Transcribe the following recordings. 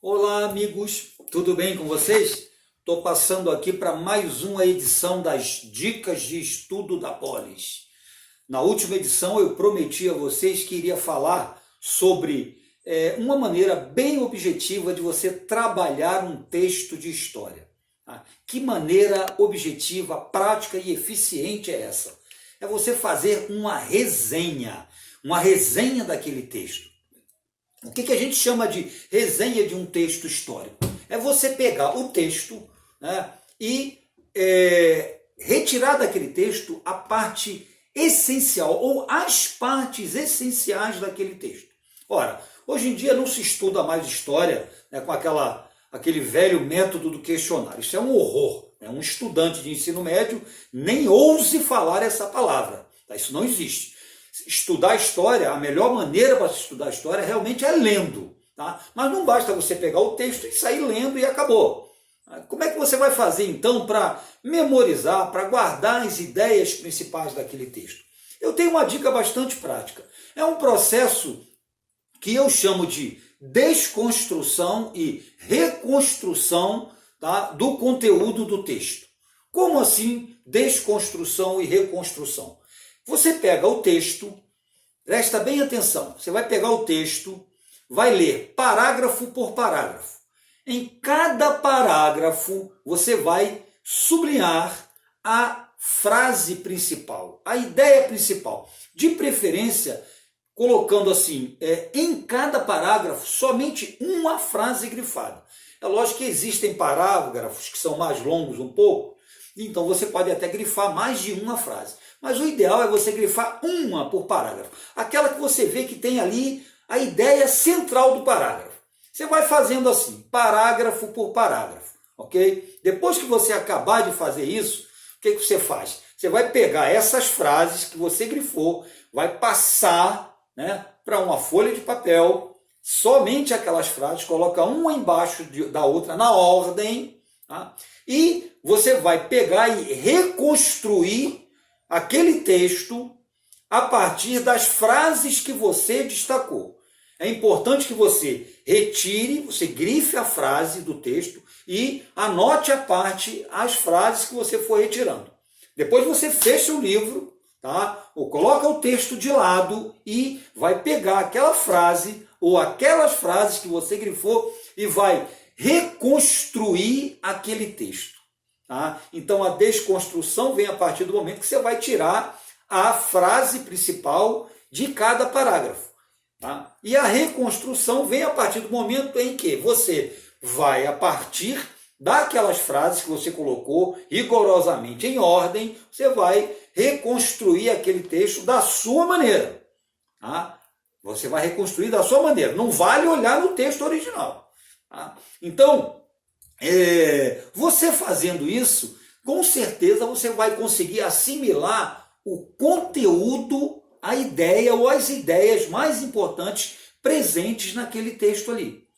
Olá, amigos, tudo bem com vocês? Estou passando aqui para mais uma edição das Dicas de Estudo da Polis. Na última edição eu prometi a vocês que iria falar sobre uma maneira bem objetiva de você trabalhar um texto de história. Tá? Que maneira objetiva, prática e eficiente é essa? É você fazer uma resenha daquele texto. O que a gente chama de resenha de um texto histórico? É você pegar o texto, né, e retirar daquele texto a parte essencial ou as partes essenciais daquele texto. Ora, hoje em dia não se estuda mais história, né, com aquele velho método do questionário. Isso é um horror. Né? Um estudante de ensino médio nem ouse falar essa palavra. Tá? Isso não existe. Estudar história, a melhor maneira para se estudar história realmente é lendo. Tá? Mas não basta você pegar o texto e sair lendo e acabou. Como é que você vai fazer então para memorizar, para guardar as ideias principais daquele texto? Eu tenho uma dica bastante prática. É um processo que eu chamo de desconstrução e reconstrução, tá, do conteúdo do texto. Como assim desconstrução e reconstrução? Você pega o texto, presta bem atenção, você vai pegar o texto, vai ler parágrafo por parágrafo. Em cada parágrafo, você vai sublinhar a frase principal, a ideia principal. De preferência, colocando assim, em cada parágrafo, somente uma frase grifada. É lógico que existem parágrafos que são mais longos um pouco, então você pode até grifar mais de uma frase. Mas o ideal é você grifar uma por parágrafo. Aquela que você vê que tem ali a ideia central do parágrafo. Você vai fazendo assim, parágrafo por parágrafo, ok? Depois que você acabar de fazer isso, o que você faz? Você vai pegar essas frases que você grifou, vai passar, né, para uma folha de papel, somente aquelas frases, coloca uma embaixo da outra na ordem, tá? E você vai pegar e reconstruir aquele texto a partir das frases que você destacou. É importante que você retire, você grife a frase do texto e anote as frases que você for retirando. Depois você fecha o livro, tá? Ou coloca o texto de lado e vai pegar aquela frase ou aquelas frases que você grifou e vai reconstruir aquele texto. Tá? Então a desconstrução vem a partir do momento que você vai tirar a frase principal de cada parágrafo. Tá? E a reconstrução vem a partir do momento em que você vai, a partir daquelas frases que você colocou rigorosamente em ordem, você vai reconstruir aquele texto da sua maneira. Tá? Você vai reconstruir da sua maneira. Não vale olhar no texto original. Tá? Então, você fazendo isso, com certeza você vai conseguir assimilar o conteúdo, a ideia ou as ideias mais importantes presentes naquele texto ali.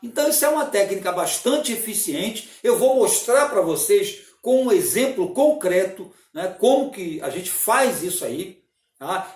Então isso é uma técnica bastante eficiente. Eu vou mostrar para vocês com um exemplo concreto, né, como que a gente faz isso aí.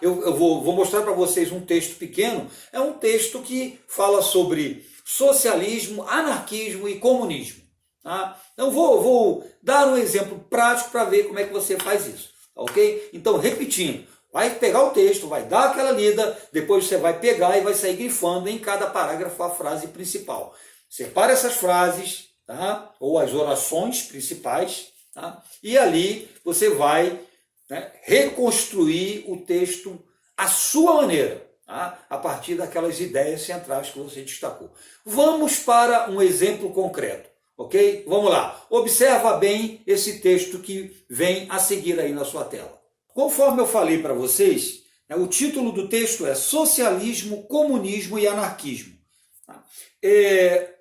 Eu vou mostrar para vocês um texto pequeno. É um texto que fala sobre socialismo, anarquismo e comunismo. Tá? Então vou dar um exemplo prático para ver como é que você faz isso. Ok? Então, repetindo, vai pegar o texto, vai dar aquela lida, depois você vai pegar e vai sair grifando em cada parágrafo a frase principal. Separa essas frases, tá? Ou as orações principais, tá? E ali você vai, né, reconstruir o texto à sua maneira. A partir daquelas ideias centrais que você destacou. Vamos para um exemplo concreto, ok? Vamos lá. Observa bem esse texto que vem a seguir aí na sua tela. Conforme eu falei para vocês, o título do texto é Socialismo, Comunismo e Anarquismo.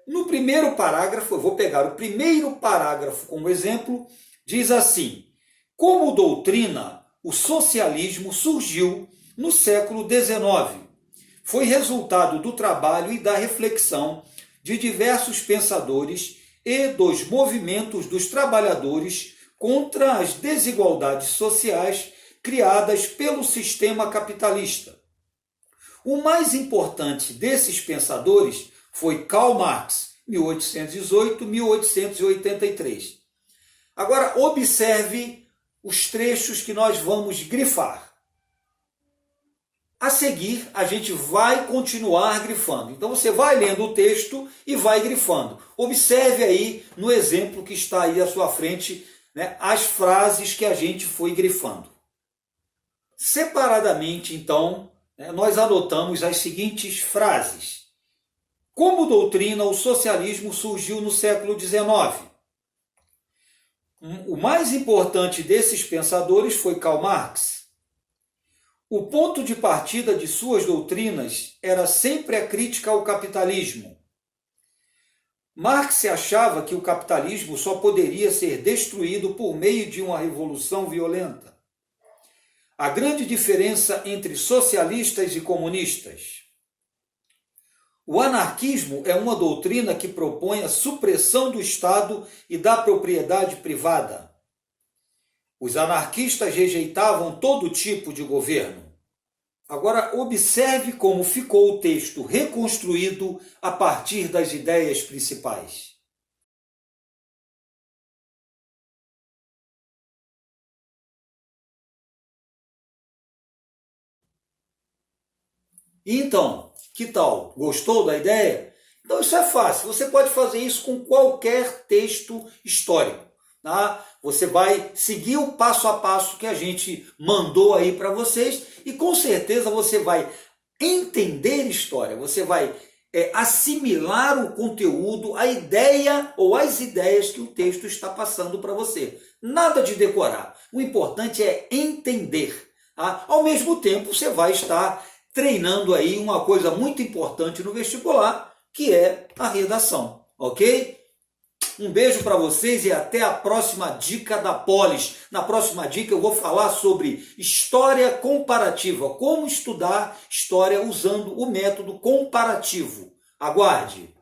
No primeiro parágrafo, eu vou pegar o primeiro parágrafo como exemplo, diz assim: como doutrina, o socialismo surgiu no século XIX. Foi resultado do trabalho e da reflexão de diversos pensadores e dos movimentos dos trabalhadores contra as desigualdades sociais criadas pelo sistema capitalista. O mais importante desses pensadores foi Karl Marx, 1818, 1883. Agora, observe os trechos que nós vamos grifar. A seguir, a gente vai continuar grifando. Então, você vai lendo o texto e vai grifando. Observe aí no exemplo que está aí à sua frente, né, as frases que a gente foi grifando. Separadamente, então, nós anotamos as seguintes frases. Como doutrina, o socialismo surgiu no século XIX. O mais importante desses pensadores foi Karl Marx. O ponto de partida de suas doutrinas era sempre a crítica ao capitalismo. Marx achava que o capitalismo só poderia ser destruído por meio de uma revolução violenta. A grande diferença entre socialistas e comunistas. O anarquismo é uma doutrina que propõe a supressão do Estado e da propriedade privada. Os anarquistas rejeitavam todo tipo de governo. Agora, observe como ficou o texto reconstruído a partir das ideias principais. Então, que tal? Gostou da ideia? Então isso é fácil, você pode fazer isso com qualquer texto histórico. Tá? Você vai seguir o passo a passo que a gente mandou aí para vocês e com certeza você vai entender história, você vai assimilar o conteúdo, a ideia ou as ideias que o texto está passando para você. Nada de decorar, o importante é entender. Tá? Ao mesmo tempo você vai estar treinando aí uma coisa muito importante no vestibular, que é a redação, ok? Um beijo para vocês e até a próxima dica da Polis. Na próxima dica eu vou falar sobre história comparativa, como estudar história usando o método comparativo. Aguarde!